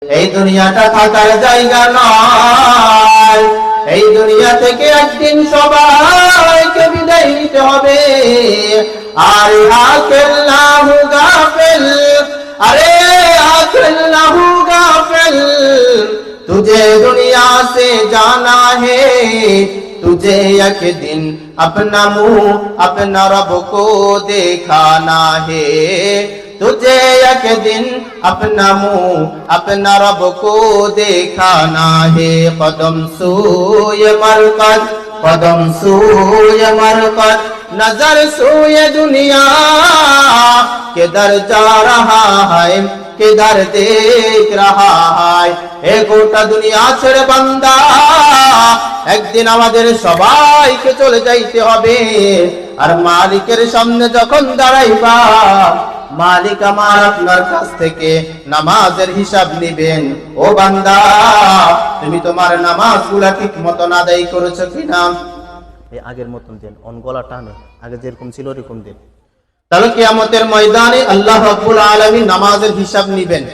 এই দুনিয়াটা থাকার জায়গা নয়। এই দুনিয়া থেকে একদিন সবাইকে বিদায় নিতে হবে। আর আখিল্লাহু গাফিল, আরে আখিল্লাহু গাফিল, तुझे दुनिया से जाना है, तुझे एक दिन अपना मुंह अपना रब को दिखाना है, तुझे एक दिन अपना मुंह अपना रब को दिखाना है। कदम सूए मरकत, कदम सूए मरकत, नजर सूए दुनिया, किधर जा रहा है किधर देख रहा है। এ গোটা দুনিয়া ছেড়ে বান্দা, একদিন আমাদের সবাইকে চলে যাইতে হবে। আর মালিকের সামনে যখন দাঁড়াইবা, মালিক আমার আপনার কাছ থেকে নামাজের হিসাব নেবেন। ও বান্দা, তুমি তোমার নামাজগুলা ঠিক মতন আদায় করেছো কিনা? এই আগের মতন দেন, অন গলা টানে, আগে যেরকম ছিল ওরকম দেন। তাহলে কিয়ামতের ময়দানে আল্লাহ রাব্বুল আলামিন নামাজের হিসাব নেবেন।